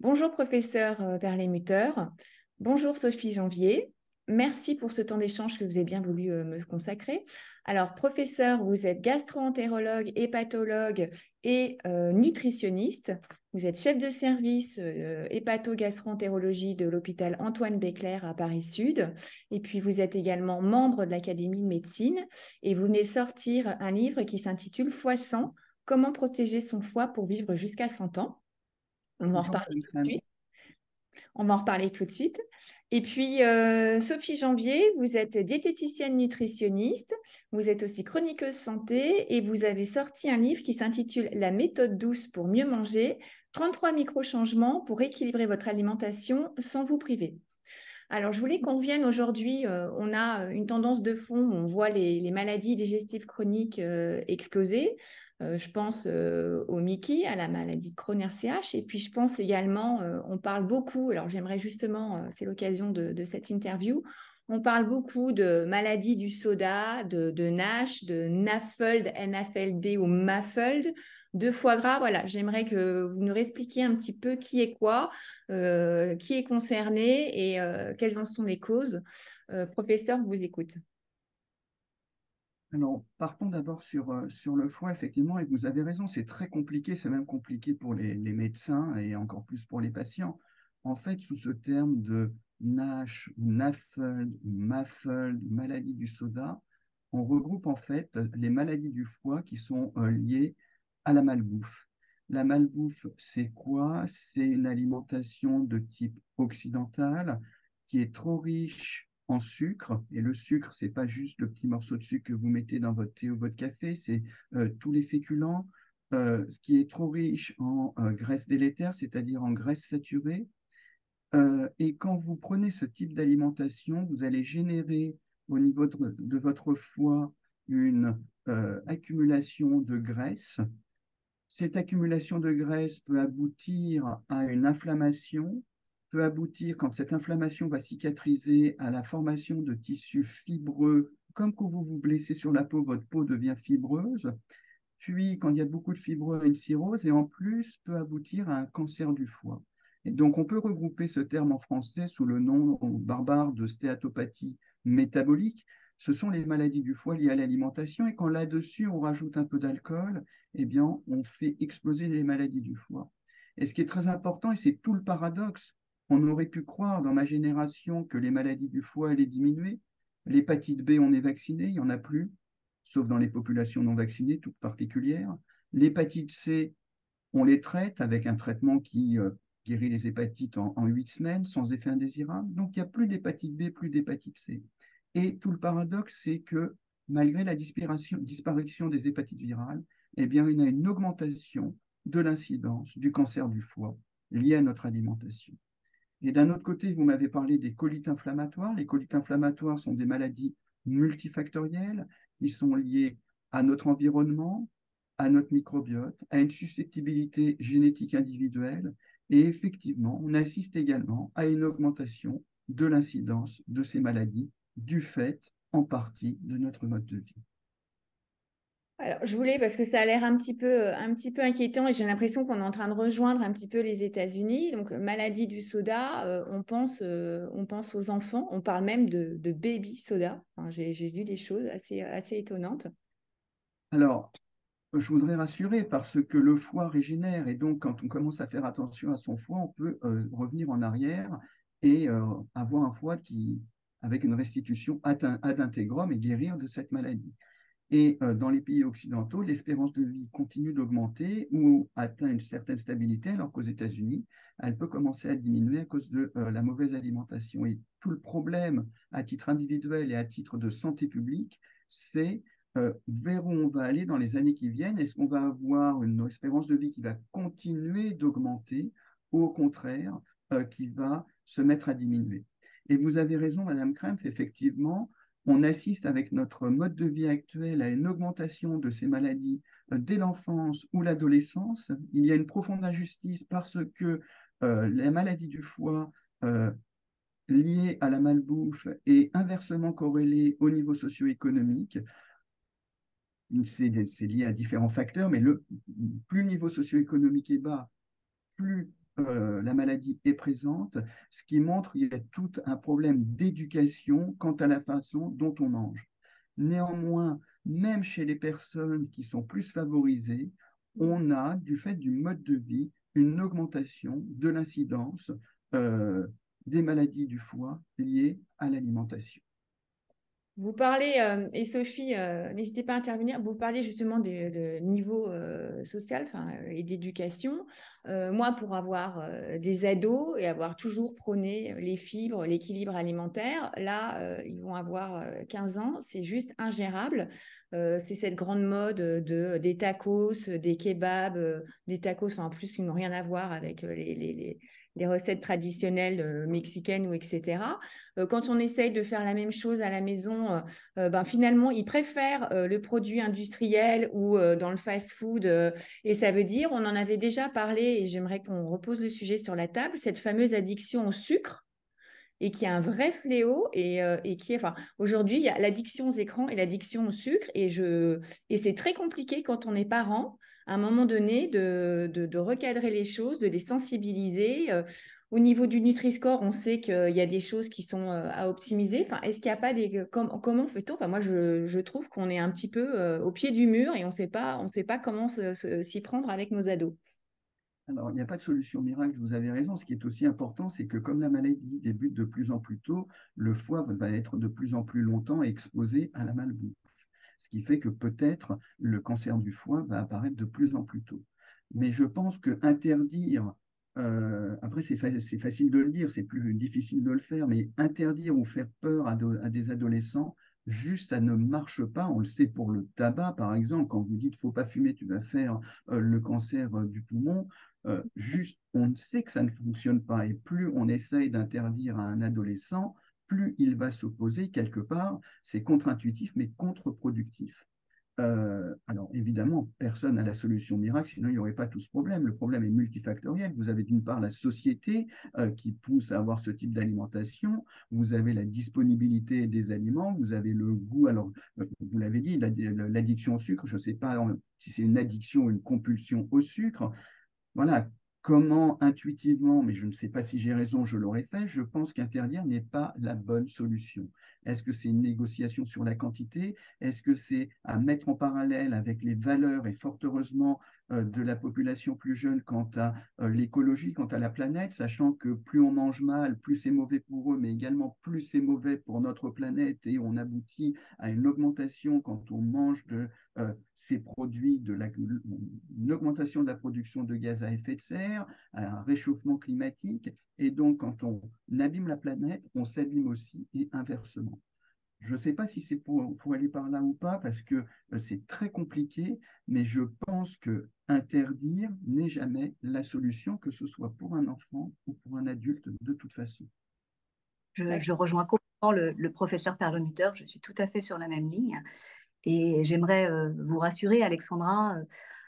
Bonjour professeur Perlémuter, bonjour Sophie Janvier, merci pour ce temps d'échange que vous avez bien voulu me consacrer. Alors professeur, vous êtes gastro-entérologue, hépatologue et nutritionniste. Vous êtes chef de service hépato-gastro-entérologie de l'hôpital Antoine Béclère à Paris Sud. Et puis vous êtes également membre de l'Académie de médecine et vous venez sortir un livre qui s'intitule Foie 100, comment protéger son foie pour vivre jusqu'à 100 ans. On va en Bonjour reparler Madame tout de Crème. suite. On va en reparler tout de suite. Et puis, Sophie Janvier, vous êtes diététicienne nutritionniste, vous êtes aussi chroniqueuse santé et vous avez sorti un livre qui s'intitule La méthode douce pour mieux manger, 33 micro-changements pour équilibrer votre alimentation sans vous priver. Alors, je voulais qu'on revienne aujourd'hui. On a une tendance de fond, on voit les maladies digestives chroniques exploser. Je pense au Mickey, à la maladie de Crohn-RCH. Et puis, je pense également, on parle beaucoup, alors j'aimerais justement, c'est l'occasion de cette interview, on parle beaucoup de maladies du soda, de NASH, de NAFLD, NAFLD ou MAFLD, de foie gras. Voilà, j'aimerais que vous nous expliquiez un petit peu qui est quoi, qui est concerné et quelles en sont les causes. Professeur, vous écoute. Alors, partons d'abord sur le foie, effectivement, et vous avez raison, c'est très compliqué, c'est même compliqué pour les médecins et encore plus pour les patients. En fait, sous ce terme de NASH, ou NAFLD, ou MAFLD, ou maladie du soda, on regroupe en fait les maladies du foie qui sont liées à la malbouffe. La malbouffe, c'est quoi? C'est une alimentation de type occidental qui est trop riche en sucre. Et le sucre, c'est pas juste le petit morceau de sucre que vous mettez dans votre thé ou votre café, c'est tous les féculents, ce qui est trop riche en graisses délétères, c'est-à-dire en graisses saturées. Et quand vous prenez ce type d'alimentation, vous allez générer au niveau de votre foie une accumulation de graisse. Cette accumulation de graisse peut aboutir à une inflammation, peut aboutir, quand cette inflammation va cicatriser, à la formation de tissus fibreux. Comme quand vous vous blessez sur la peau, votre peau devient fibreuse. Puis, quand il y a beaucoup de fibreux, à une cirrhose, et en plus, peut aboutir à un cancer du foie. Et donc, on peut regrouper ce terme en français sous le nom barbare de stéatopathie métabolique. Ce sont les maladies du foie liées à l'alimentation. Et quand là-dessus, on rajoute un peu d'alcool, eh bien, on fait exploser les maladies du foie. Et ce qui est très important, et c'est tout le paradoxe, on aurait pu croire dans ma génération que les maladies du foie allaient diminuer. L'hépatite B, on est vacciné, il n'y en a plus, sauf dans les populations non vaccinées, toutes particulières. L'hépatite C, on les traite avec un traitement qui guérit les hépatites en 8 semaines sans effet indésirable. Donc, il n'y a plus d'hépatite B, plus d'hépatite C. Et tout le paradoxe, c'est que malgré la disparition des hépatites virales, eh bien, il y a une augmentation de l'incidence du cancer du foie lié à notre alimentation. Et d'un autre côté, vous m'avez parlé des colites inflammatoires. Les colites inflammatoires sont des maladies multifactorielles qui sont liées à notre environnement, à notre microbiote, à une susceptibilité génétique individuelle. Et effectivement, on assiste également à une augmentation de l'incidence de ces maladies du fait, en partie, de notre mode de vie. Alors, je voulais, parce que ça a l'air un petit peu inquiétant et j'ai l'impression qu'on est en train de rejoindre un petit peu les États-Unis. Donc, maladie du soda, on pense aux enfants, on parle même de baby soda. Enfin, j'ai vu des choses assez étonnantes. Alors, je voudrais rassurer parce que le foie régénère et donc quand on commence à faire attention à son foie, on peut revenir en arrière et avoir un foie qui, avec une restitution ad integrum et guérir de cette maladie. Et dans les pays occidentaux, l'espérance de vie continue d'augmenter ou atteint une certaine stabilité, alors qu'aux États-Unis, elle peut commencer à diminuer à cause de la mauvaise alimentation. Et tout le problème à titre individuel et à titre de santé publique, c'est vers où on va aller dans les années qui viennent. Est-ce qu'on va avoir une espérance de vie qui va continuer d'augmenter ou au contraire qui va se mettre à diminuer? Et vous avez raison, Madame Krempf, effectivement, on assiste avec notre mode de vie actuel à une augmentation de ces maladies dès l'enfance ou l'adolescence. Il y a une profonde injustice parce que la maladie du foie euh, liée à la malbouffe est inversement corrélée au niveau socio-économique. C'est lié à différents facteurs, mais plus le niveau socio-économique est bas, plus la maladie est présente, ce qui montre qu'il y a tout un problème d'éducation quant à la façon dont on mange. Néanmoins, même chez les personnes qui sont plus favorisées, on a, du fait du mode de vie, une augmentation de l'incidence euh, des maladies du foie liées à l'alimentation. Vous parlez, et Sophie, n'hésitez pas à intervenir, vous parlez justement de niveau social et d'éducation. Moi, pour avoir des ados et avoir toujours prôné les fibres, l'équilibre alimentaire, là, ils vont avoir 15 ans, c'est juste ingérable. C'est cette grande mode des tacos, des kebabs, des tacos, enfin, en plus, qui n'ont rien à voir avec les recettes traditionnelles mexicaines ou etc. Quand on essaye de faire la même chose à la maison, finalement, ils préfèrent le produit industriel ou dans le fast-food. Et ça veut dire, on en avait déjà parlé, et j'aimerais qu'on repose le sujet sur la table, cette fameuse addiction au sucre, et qui est un vrai fléau, et qui est, enfin, aujourd'hui, il y a l'addiction aux écrans et l'addiction au sucre, et c'est très compliqué quand on est parent, à un moment donné, de recadrer les choses, de les sensibiliser. Au niveau du Nutri-Score, on sait qu'il y a des choses qui sont à optimiser. Enfin, est-ce qu'il n'y a pas des... comment fait-on? Enfin, moi, je trouve qu'on est un petit peu au pied du mur et on sait pas comment s'y prendre avec nos ados. Alors, il n'y a pas de solution miracle, vous avez raison. Ce qui est aussi important, c'est que comme la maladie débute de plus en plus tôt, le foie va être de plus en plus longtemps exposé à la malbouffe. Ce qui fait que peut-être le cancer du foie va apparaître de plus en plus tôt. Mais je pense que interdire, après c'est facile de le dire, c'est plus difficile de le faire, mais interdire ou faire peur à des adolescents, juste ça ne marche pas. On le sait pour le tabac, par exemple, quand vous dites faut pas fumer, tu vas faire le cancer du poumon. Juste, on sait que ça ne fonctionne pas. Et plus on essaye d'interdire à un adolescent, plus il va s'opposer quelque part. C'est contre-intuitif, mais contre-productif. Alors évidemment, personne n'a la solution miracle, sinon il n'y aurait pas tout ce problème. Le problème est multifactoriel. Vous avez d'une part la société qui pousse à avoir ce type d'alimentation, vous avez la disponibilité des aliments, vous avez le goût. Alors, vous l'avez dit, l'addiction au sucre, je ne sais pas si c'est une addiction ou une compulsion au sucre. Voilà, comment intuitivement, mais je ne sais pas si j'ai raison, je l'aurais fait, je pense qu'interdire n'est pas la bonne solution. Est-ce que c'est une négociation sur la quantité? Est-ce que c'est à mettre en parallèle avec les valeurs, et fort heureusement, de la population plus jeune quant à l'écologie, quant à la planète, sachant que plus on mange mal, plus c'est mauvais pour eux, mais également plus c'est mauvais pour notre planète, et on aboutit à une augmentation quand on mange ces produits, une augmentation de la production de gaz à effet de serre, un réchauffement climatique. Et donc, quand on abîme la planète, on s'abîme aussi et inversement. Je ne sais pas si c'est pour aller par là ou pas, parce que c'est très compliqué, mais je pense que interdire n'est jamais la solution, que ce soit pour un enfant ou pour un adulte, de toute façon. Je rejoins complètement le professeur Perlemutter, je suis tout à fait sur la même ligne. Et j'aimerais vous rassurer, Alexandra,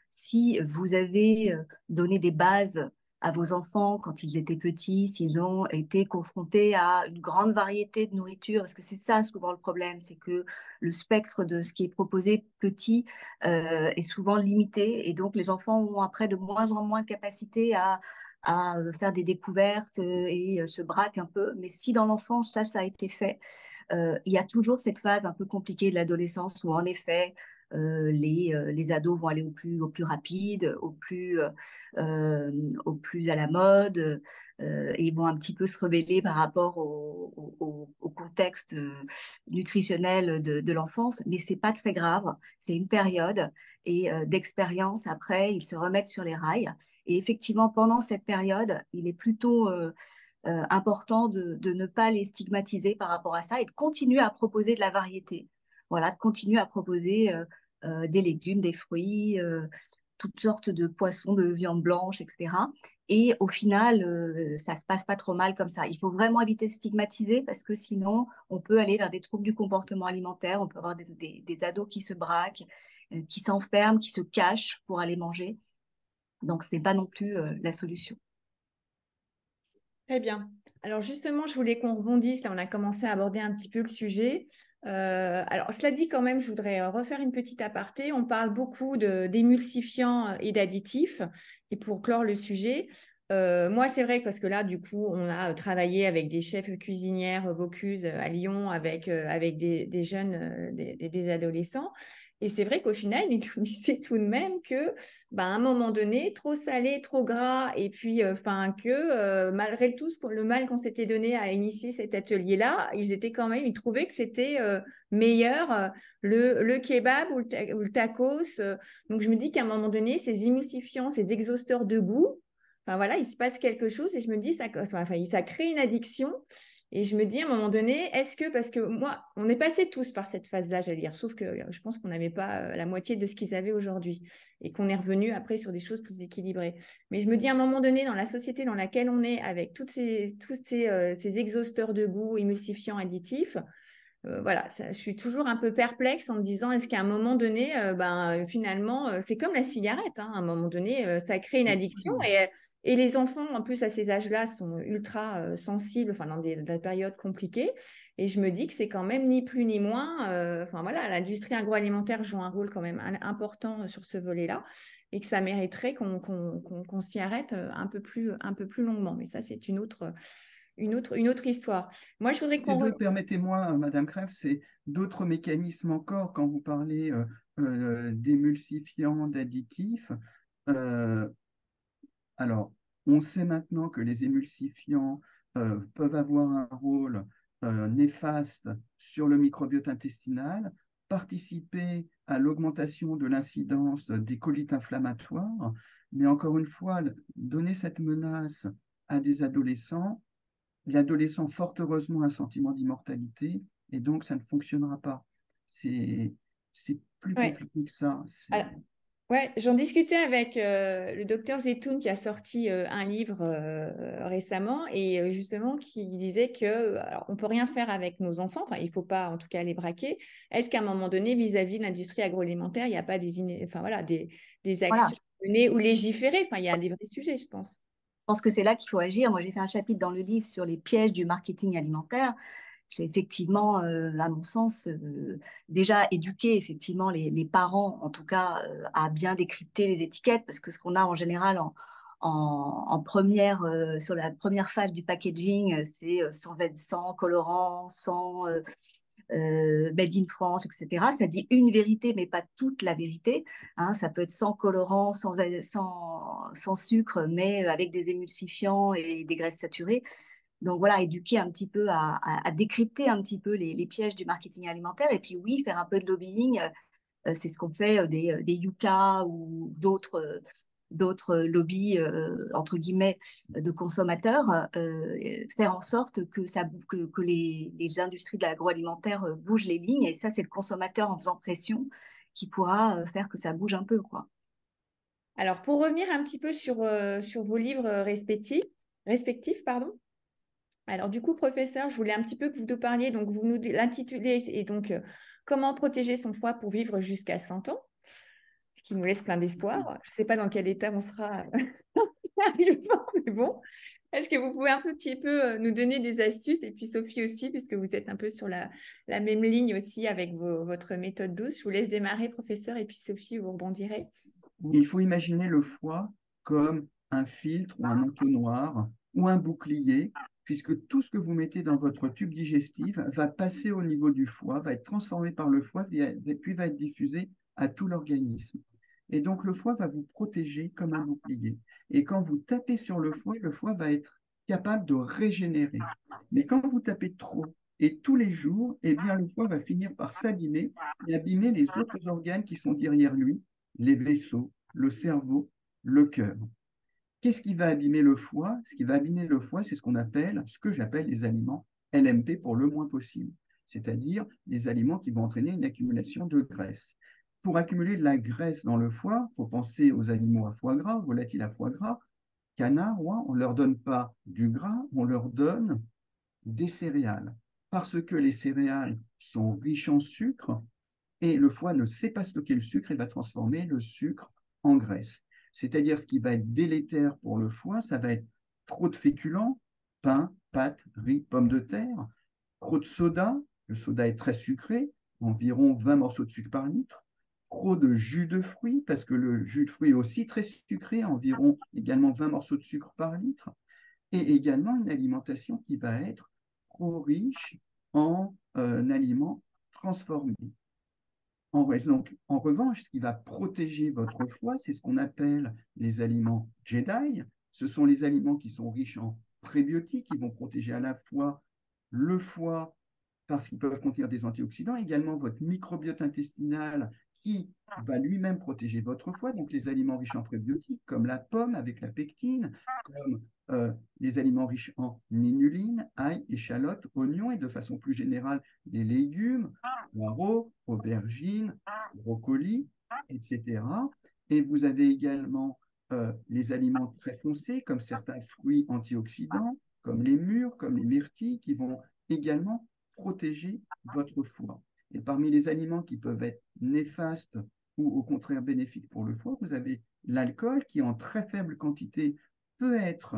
si vous avez donné des bases à vos enfants quand ils étaient petits, s'ils ont été confrontés à une grande variété de nourriture, parce que c'est ça souvent le problème, c'est que le spectre de ce qui est proposé petit est souvent limité, et donc les enfants ont après de moins en moins capacité à faire des découvertes et se braquent un peu. Mais si dans l'enfance, ça a été fait, il y a toujours cette phase un peu compliquée de l'adolescence où en effet, les ados vont aller au plus rapide, au plus à la mode, et ils vont un petit peu se rebeller par rapport au contexte nutritionnel de l'enfance, mais c'est pas très grave, c'est une période, et d'expérience, après, ils se remettent sur les rails. Et effectivement, pendant cette période, il est plutôt important de ne pas les stigmatiser par rapport à ça et de continuer à proposer de la variété. Voilà, de continuer à proposer des légumes, des fruits, toutes sortes de poissons, de viande blanche, etc. Et au final, ça se passe pas trop mal comme ça. Il faut vraiment éviter de stigmatiser parce que sinon, on peut aller vers des troubles du comportement alimentaire, on peut avoir des ados qui se braquent, qui s'enferment, qui se cachent pour aller manger. Donc, ce n'est pas non plus la solution. Très bien. Alors justement, je voulais qu'on rebondisse. Là, on a commencé à aborder un petit peu le sujet. Alors, cela dit, quand même, je voudrais refaire une petite aparté. On parle beaucoup d'émulsifiants et d'additifs. Et pour clore le sujet, moi, c'est vrai parce que là, du coup, on a travaillé avec des chefs cuisinières Bocuse à Lyon, avec des jeunes, des adolescents. Et c'est vrai qu'au final, ils nous disaient tout de même que, à un moment donné, trop salé, trop gras, et puis, malgré tout le mal qu'on s'était donné à initier cet atelier-là, ils trouvaient que c'était meilleur le kebab ou le tacos. Donc, je me dis qu'à un moment donné, ces émulsifiants, ces exhausteurs de goût, enfin voilà, il se passe quelque chose et je me dis, ça crée une addiction. Et je me dis à un moment donné, parce que moi, on est passé tous par cette phase-là, j'allais dire, sauf que je pense qu'on n'avait pas la moitié de ce qu'ils avaient aujourd'hui et qu'on est revenu après sur des choses plus équilibrées. Mais je me dis à un moment donné, dans la société dans laquelle on est, avec tous ces exhausteurs de goût, émulsifiants, additifs, voilà, je suis toujours un peu perplexe en me disant, est-ce qu'à un moment donné, finalement, c'est comme la cigarette, hein, à un moment donné, ça crée une addiction et les enfants, en plus, à ces âges-là, sont ultra sensibles, enfin, dans des périodes compliquées. Et je me dis que c'est quand même ni plus ni moins, enfin voilà, l'industrie agroalimentaire joue un rôle quand même important sur ce volet-là et que ça mériterait qu'on s'y arrête un peu plus longuement. Mais ça, c'est une autre histoire. Moi, je voudrais qu'on... Permettez-moi, Madame Crève, c'est d'autres mécanismes encore quand vous parlez d'émulsifiants, d'additifs. Euh, alors, on sait maintenant que les émulsifiants peuvent avoir un rôle néfaste sur le microbiote intestinal, participer à l'augmentation de l'incidence des colites inflammatoires, mais encore une fois, donner cette menace à des adolescents, l'adolescent, fort heureusement, a un sentiment d'immortalité, et donc ça ne fonctionnera pas. C'est plus Ouais. compliqué que ça. Ouais, j'en discutais avec le docteur Zetoun qui a sorti un livre récemment et justement qui disait que alors, on peut rien faire avec nos enfants, enfin il faut pas en tout cas les braquer. Est-ce qu'à un moment donné, vis-à-vis de l'industrie agroalimentaire, il n'y a pas des Voilà. actions menées ou légiférées? Enfin, il y a des vrais sujets, je pense. Je pense que c'est là qu'il faut agir. Moi, j'ai fait un chapitre dans le livre sur les pièges du marketing alimentaire. J'ai effectivement, à mon sens, déjà éduqué effectivement les parents, en tout cas, à bien décrypter les étiquettes, parce que ce qu'on a en général en première, sur la première phase du packaging, c'est sans colorant, sans Made in France, etc. Ça dit une vérité, mais pas toute la vérité. Hein. Ça peut être sans colorant, sans sucre, mais avec des émulsifiants et des graisses saturées. Donc voilà, éduquer un petit peu à décrypter un petit peu les pièges du marketing alimentaire. Et puis oui, faire un peu de lobbying, c'est ce qu'on fait des Yuka ou d'autres lobbies, entre guillemets, de consommateurs, faire en sorte que les industries de l'agroalimentaire bougent les lignes. Et ça, c'est le consommateur en faisant pression qui pourra faire que ça bouge un peu, quoi. Alors, pour revenir un petit peu sur vos livres respectifs, pardon. Alors, du coup, professeur, je voulais un petit peu que vous nous parliez, donc vous nous l'intitulez, et donc, comment protéger son foie pour vivre jusqu'à 100 ans, ce qui nous laisse plein d'espoir. Je ne sais pas dans quel état on sera arrivant, mais bon. Est-ce que vous pouvez un petit peu nous donner des astuces, et puis Sophie aussi, puisque vous êtes un peu sur la même ligne aussi avec votre méthode douce. Je vous laisse démarrer, professeur, et puis Sophie, vous rebondirez. Il faut imaginer le foie comme un filtre ou un entonnoir ou un bouclier, puisque tout ce que vous mettez dans votre tube digestif va passer au niveau du foie, va être transformé par le foie, puis va être diffusé à tout l'organisme. Et donc le foie va vous protéger comme un bouclier. Et quand vous tapez sur le foie va être capable de régénérer. Mais quand vous tapez trop et tous les jours, eh bien le foie va finir par s'abîmer et abîmer les autres organes qui sont derrière lui, les vaisseaux, le cerveau, le cœur. Qu'est-ce qui va abîmer le foie? Ce qui va abîmer le foie, c'est ce que j'appelle les aliments LMP pour le moins possible, c'est-à-dire les aliments qui vont entraîner une accumulation de graisse. Pour accumuler de la graisse dans le foie, il faut penser aux animaux à foie gras, volatiles à foie gras, canards, oies, on ne leur donne pas du gras, on leur donne des céréales. Parce que les céréales sont riches en sucre, et le foie ne sait pas stocker le sucre et va transformer le sucre en graisse. C'est-à-dire ce qui va être délétère pour le foie, ça va être trop de féculents, pain, pâtes, riz, pommes de terre, trop de soda, le soda est très sucré, environ 20 morceaux de sucre par litre, trop de jus de fruits, parce que le jus de fruits est aussi très sucré, environ également 20 morceaux de sucre par litre, et également une alimentation qui va être trop riche en aliments transformés. Donc, en revanche, ce qui va protéger votre foie, c'est ce qu'on appelle les aliments Jedi. Ce sont les aliments qui sont riches en prébiotiques, qui vont protéger à la fois le foie parce qu'ils peuvent contenir des antioxydants, également votre microbiote intestinal qui va lui-même protéger votre foie. Donc les aliments riches en prébiotiques, comme la pomme avec la pectine, comme les aliments riches en inuline, ail, échalotes, oignons, et de façon plus générale, les légumes, poireaux, aubergines, brocolis, etc. Et vous avez également les aliments très foncés, comme certains fruits antioxydants, comme les mûres, comme les myrtilles, qui vont également protéger votre foie. Et parmi les aliments qui peuvent être néfastes ou au contraire bénéfiques pour le foie, vous avez l'alcool qui en très faible quantité peut être,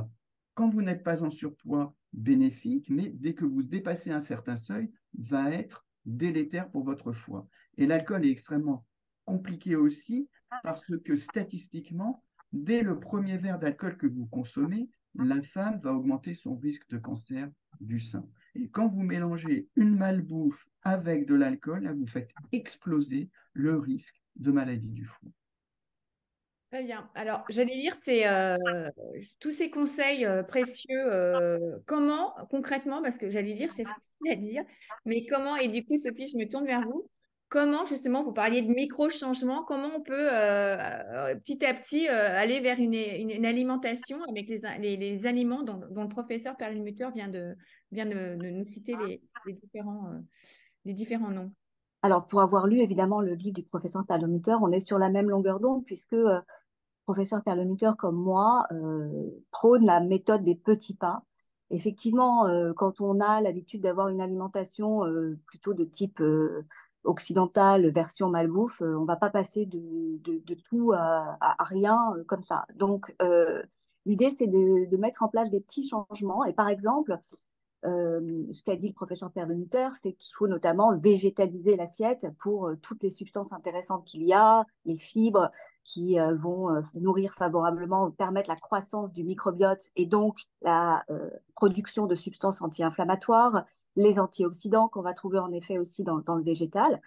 quand vous n'êtes pas en surpoids, bénéfique, mais dès que vous dépassez un certain seuil, va être délétère pour votre foie. Et l'alcool est extrêmement compliqué aussi parce que statistiquement, dès le premier verre d'alcool que vous consommez, la femme va augmenter son risque de cancer du sein. Et quand vous mélangez une malbouffe avec de l'alcool, là, vous faites exploser le risque de maladie du foie. Très bien. Alors, j'allais dire, c'est tous ces conseils précieux, comment concrètement, parce que j'allais dire, c'est facile à dire, mais comment, et du coup, Sophie, je me tourne vers vous, comment justement, vous parliez de micro-changements, comment on peut petit à petit aller vers une alimentation avec les aliments dont le professeur Perlmutter vient de nous citer les différents noms. Alors, pour avoir lu évidemment le livre du professeur Perlmutter, on est sur la même longueur d'onde puisque professeur Perlmutter comme moi prône la méthode des petits pas. Effectivement, quand on a l'habitude d'avoir une alimentation plutôt de type occidental, version malbouffe, on ne va pas passer de tout à rien comme ça. Donc, l'idée, c'est de mettre en place des petits changements. Et par exemple, ce qu'a dit le professeur Perlmutter, c'est qu'il faut notamment végétaliser l'assiette pour toutes les substances intéressantes qu'il y a, les fibres qui vont nourrir favorablement, permettre la croissance du microbiote et donc la production de substances anti-inflammatoires, les antioxydants qu'on va trouver en effet aussi dans le végétal.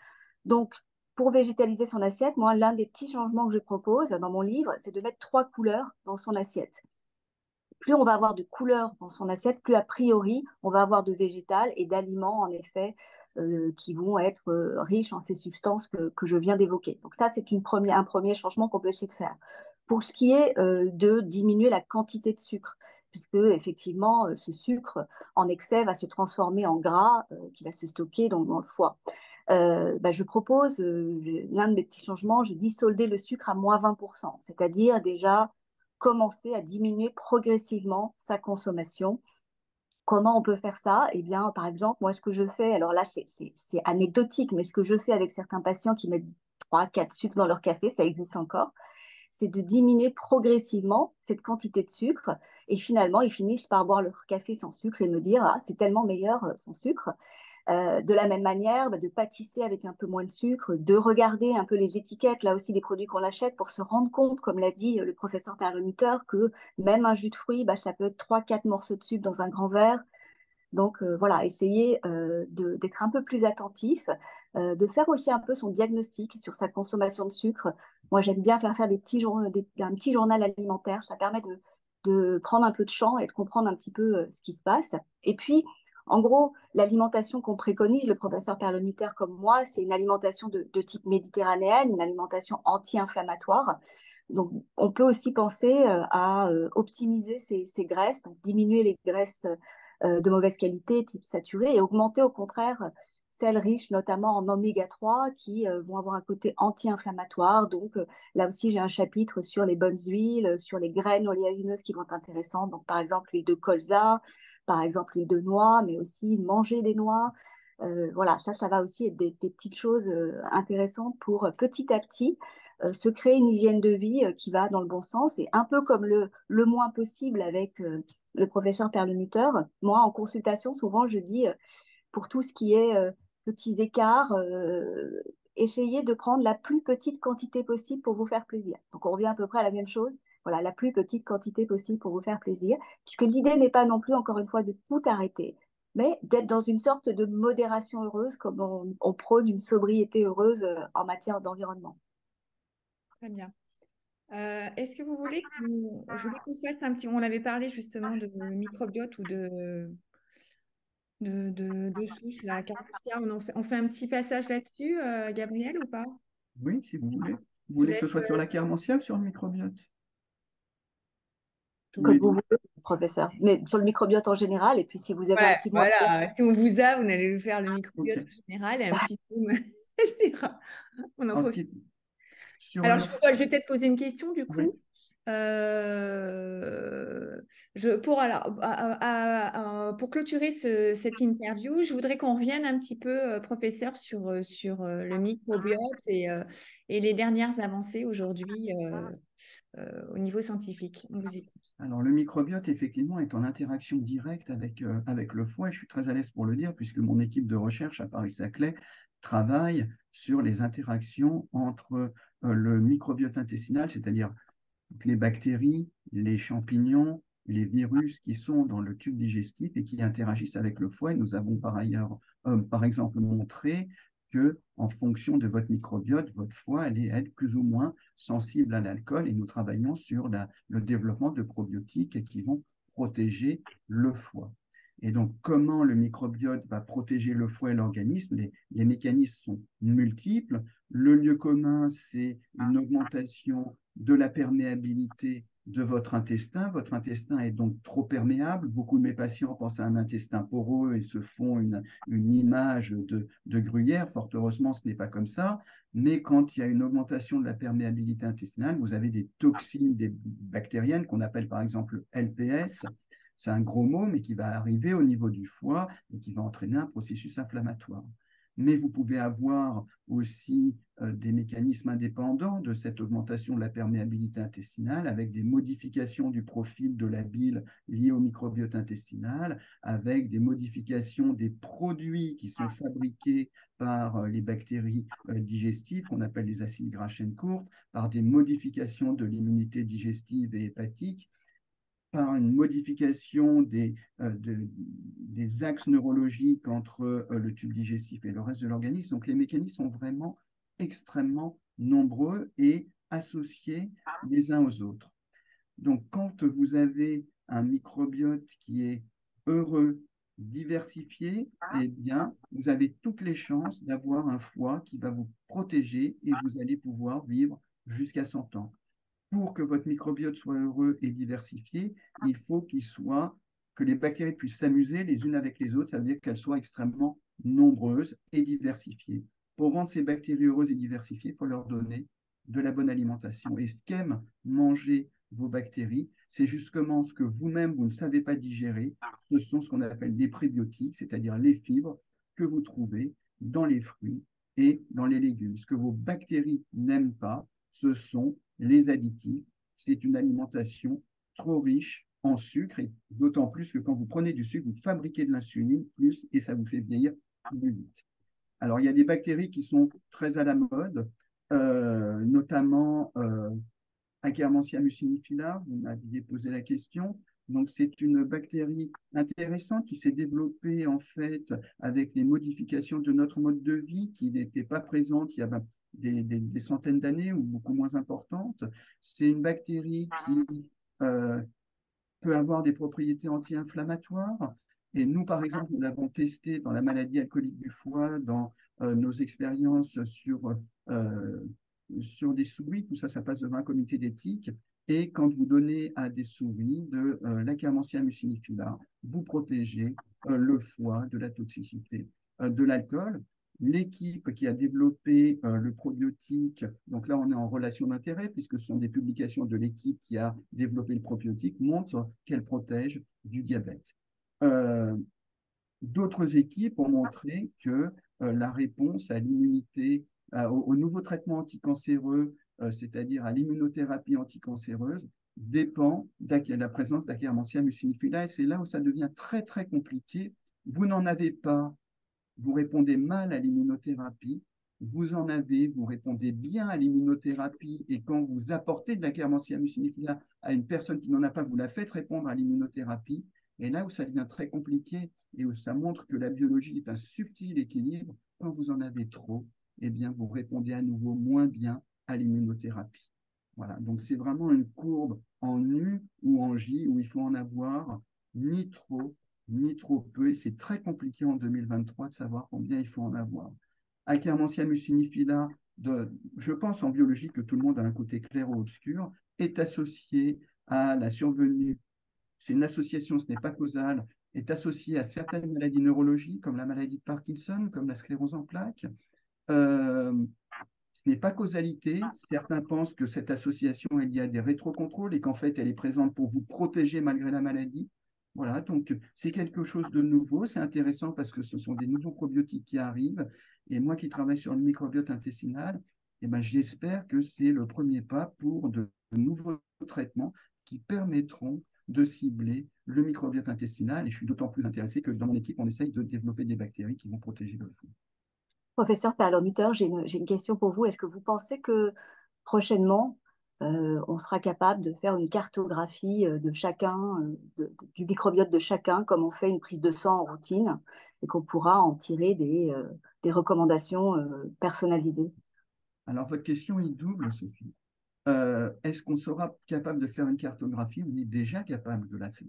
Donc, pour végétaliser son assiette, moi, l'un des petits changements que je propose dans mon livre, c'est de mettre 3 couleurs dans son assiette. Plus on va avoir de couleurs dans son assiette, plus a priori on va avoir de végétal et d'aliments en effet qui vont être riches en ces substances que je viens d'évoquer. Donc ça, c'est un premier changement qu'on peut essayer de faire. Pour ce qui est de diminuer la quantité de sucre, puisque effectivement, ce sucre en excès va se transformer en gras qui va se stocker dans le foie. Je propose l'un de mes petits changements, je dis solder le sucre à moins 20%, c'est-à-dire déjà commencer à diminuer progressivement sa consommation. Comment on peut faire ça? Eh bien, par exemple, moi, ce que je fais, alors là, c'est anecdotique, mais ce que je fais avec certains patients qui mettent 3-4 sucres dans leur café, ça existe encore, c'est de diminuer progressivement cette quantité de sucre. Et finalement, ils finissent par boire leur café sans sucre et me dire, ah, c'est tellement meilleur sans sucre. De la même manière, de pâtisser avec un peu moins de sucre, de regarder un peu les étiquettes, là aussi, des produits qu'on achète pour se rendre compte, comme l'a dit le professeur Perlmutter, que même un jus de fruits, ça peut être 3-4 morceaux de sucre dans un grand verre. Donc voilà, essayer d'être un peu plus attentif, de faire aussi un peu son diagnostic sur sa consommation de sucre. Moi, j'aime bien faire un petit journal alimentaire. Ça permet de prendre un peu de champ et de comprendre un petit peu ce qui se passe. Et puis, en gros, l'alimentation qu'on préconise, le professeur Perlmutter comme moi, c'est une alimentation de type méditerranéenne, une alimentation anti-inflammatoire. Donc, on peut aussi penser à optimiser ces graisses, donc diminuer les graisses de mauvaise qualité, type saturé, et augmenter au contraire celles riches notamment en oméga 3 qui vont avoir un côté anti-inflammatoire. Donc là aussi, j'ai un chapitre sur les bonnes huiles, sur les graines oléagineuses qui vont être intéressantes. Donc par exemple, l'huile de colza, par exemple l'huile de noix, mais aussi manger des noix. Voilà, ça va aussi être des petites choses intéressantes pour petit à petit se créer une hygiène de vie qui va dans le bon sens et un peu comme le moins possible avec le professeur Perlmutter. Moi, en consultation, souvent, je dis pour tout ce qui est petits écarts, essayez de prendre la plus petite quantité possible pour vous faire plaisir. Donc, on revient à peu près à la même chose. Voilà, la plus petite quantité possible pour vous faire plaisir, puisque l'idée n'est pas non plus, encore une fois, de tout arrêter, mais d'être dans une sorte de modération heureuse, comme on prône une sobriété heureuse en matière d'environnement. Très bien. Est-ce que vous voulez je voulais qu'on fasse un petit... On avait parlé justement de microbiote ou de souche, la Karoussia. On fait un petit passage là-dessus, Gabriel, ou pas? Oui, si vous voulez. Vous Je vous voulez que laisse ce soit sur la Akkermansia ou sur le microbiote? Tous Comme les vous deux. voulez, professeur. Mais sur le microbiote en général, et puis si vous avez un Ouais, petit mot à dire voilà. Si on vous a, vous allez nous faire le Ok. microbiote général et un petit zoom. On en En ce profite. qui sur Alors, le je vais peut-être poser une question du oui. coup. Pour clôturer cette interview, je voudrais qu'on revienne un petit peu, professeur, sur le microbiote et les dernières avancées aujourd'hui au niveau scientifique. On vous écoute. Alors, le microbiote, effectivement, est en interaction directe avec le foie. Et je suis très à l'aise pour le dire, puisque mon équipe de recherche à Paris-Saclay travaille sur les interactions entre le microbiote intestinal, c'est-à-dire toutes les bactéries, les champignons, les virus qui sont dans le tube digestif et qui interagissent avec le foie. Et nous avons par exemple, montré que, en fonction de votre microbiote, votre foie allait être plus ou moins sensible à l'alcool. Et nous travaillons sur le développement de probiotiques qui vont protéger le foie. Et donc, comment le microbiote va protéger le foie et l'organisme? Les mécanismes sont multiples. Le lieu commun, c'est une augmentation de la perméabilité de votre intestin. Votre intestin est donc trop perméable. Beaucoup de mes patients pensent à un intestin poreux et se font une image de gruyère. Fort heureusement, ce n'est pas comme ça. Mais quand il y a une augmentation de la perméabilité intestinale, vous avez des toxines des bactériennes qu'on appelle par exemple LPS. C'est un gros mot, mais qui va arriver au niveau du foie et qui va entraîner un processus inflammatoire. Mais vous pouvez avoir aussi des mécanismes indépendants de cette augmentation de la perméabilité intestinale avec des modifications du profil de la bile liées au microbiote intestinal, avec des modifications des produits qui sont fabriqués par les bactéries digestives qu'on appelle les acides gras chaîne courte, par des modifications de l'immunité digestive et hépatique, par une modification des axes neurologiques entre le tube digestif et le reste de l'organisme. Donc les mécanismes sont vraiment extrêmement nombreux et associés les uns aux autres. Donc quand vous avez un microbiote qui est heureux, diversifié, eh bien, vous avez toutes les chances d'avoir un foie qui va vous protéger et vous allez pouvoir vivre jusqu'à 100 ans. Pour que votre microbiote soit heureux et diversifié, il faut que les bactéries puissent s'amuser les unes avec les autres, ça veut dire qu'elles soient extrêmement nombreuses et diversifiées. Pour rendre ces bactéries heureuses et diversifiées, il faut leur donner de la bonne alimentation. Et ce qu'aiment manger vos bactéries, c'est justement ce que vous-même, vous ne savez pas digérer. Ce sont ce qu'on appelle des prébiotiques, c'est-à-dire les fibres que vous trouvez dans les fruits et dans les légumes. Ce que vos bactéries n'aiment pas, ce sont les additifs. C'est une alimentation trop riche en sucre, et d'autant plus que quand vous prenez du sucre, vous fabriquez de l'insuline plus et ça vous fait vieillir plus vite. Alors, il y a des bactéries qui sont très à la mode, notamment Akkermansia mucinifila, vous m'aviez posé la question. Donc, c'est une bactérie intéressante qui s'est développée en fait avec les modifications de notre mode de vie qui n'étaient pas présentes il y a des centaines d'années ou beaucoup moins importantes. C'est une bactérie qui euh, peut avoir des propriétés anti-inflammatoires. Et nous, par exemple, nous l'avons testé dans la maladie alcoolique du foie, dans nos expériences sur des souris. Tout ça, ça passe devant un comité d'éthique. Et quand vous donnez à des souris de l'Akkermansia mucinifila, vous protégez le foie de la toxicité de l'alcool. L'équipe qui a développé le probiotique, donc là on est en relation d'intérêt puisque ce sont des publications de l'équipe qui a développé le probiotique, montrent qu'elle protège du diabète. D'autres équipes ont montré que la réponse à l'immunité, au nouveau traitement anticancéreux, c'est-à-dire à l'immunothérapie anticancéreuse, dépend de la présence d'Akkermansia mucinifila. Et c'est là où ça devient très, très compliqué. Vous n'en avez pas, vous répondez mal à l'immunothérapie, vous en avez, vous répondez bien à l'immunothérapie, et quand vous apportez de la Akkermansia mucinifila à une personne qui n'en a pas, vous la faites répondre à l'immunothérapie. Et là où ça devient très compliqué et où ça montre que la biologie est un subtil équilibre, quand vous en avez trop, eh bien, vous répondez à nouveau moins bien à l'immunothérapie. Voilà, donc c'est vraiment une courbe en U ou en J où il faut en avoir ni trop, ni trop peu. Et c'est très compliqué en 2023 de savoir combien il faut en avoir. Akkermansia mucinifila, je pense en biologie que tout le monde a un côté clair ou obscur, est associé à la survenue. C'est une association, ce n'est pas causal, est associée à certaines maladies neurologiques comme la maladie de Parkinson, comme la sclérose en plaques. Euh, Ce n'est pas causalité. Certains pensent que cette association est liée à des rétrocontrôles et qu'en fait, elle est présente pour vous protéger malgré la maladie. Voilà, donc c'est quelque chose de nouveau. C'est intéressant parce que ce sont des nouveaux probiotiques qui arrivent. Et moi qui travaille sur le microbiote intestinal, eh ben, j'espère que c'est le premier pas pour de nouveaux traitements qui permettront de cibler le microbiote intestinal. Et je suis d'autant plus intéressé que dans mon équipe, on essaye de développer des bactéries qui vont protéger le foie. Professeur Perlmutter, j'ai une question pour vous. Est-ce que vous pensez que prochainement, on sera capable de faire une cartographie de chacun, du microbiote de chacun, comme on fait une prise de sang en routine, et qu'on pourra en tirer des recommandations personnalisées? Alors, votre question est double, Sophie. Est-ce qu'on sera capable de faire une cartographie? On est déjà capable de la faire.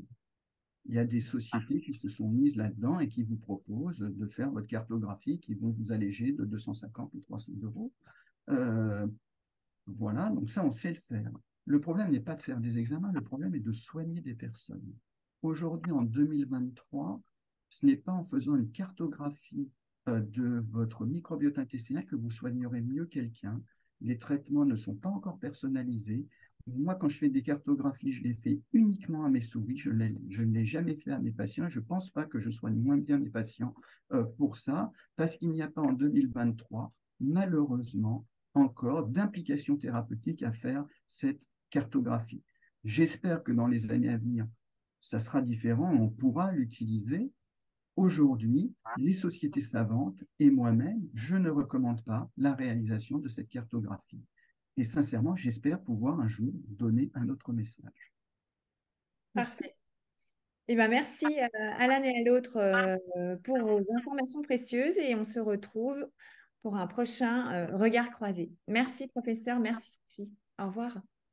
Il y a des sociétés qui se sont mises là-dedans et qui vous proposent de faire votre cartographie, qui vont vous alléger de 250 ou 300 euros. Euh, voilà, donc ça, on sait le faire. Le problème n'est pas de faire des examens, le problème est de soigner des personnes. Aujourd'hui, en 2023, ce n'est pas en faisant une cartographie de votre microbiote intestinal que vous soignerez mieux quelqu'un. Les traitements ne sont pas encore personnalisés. Moi, quand je fais des cartographies, je les fais uniquement à mes souris. Je ne l'ai jamais fait à mes patients. Je ne pense pas que je soigne moins bien mes patients pour ça, parce qu'il n'y a pas en 2023, malheureusement, encore d'implication thérapeutique à faire cette cartographie. J'espère que dans les années à venir, ça sera différent. On pourra l'utiliser. Aujourd'hui, les sociétés savantes et moi-même, je ne recommande pas la réalisation de cette cartographie. Et sincèrement, j'espère pouvoir un jour donner un autre message. Parfait. Eh ben, merci à l'un et à l'autre pour vos informations précieuses et on se retrouve pour un prochain regard croisé. Merci professeur, merci Sophie. Au revoir.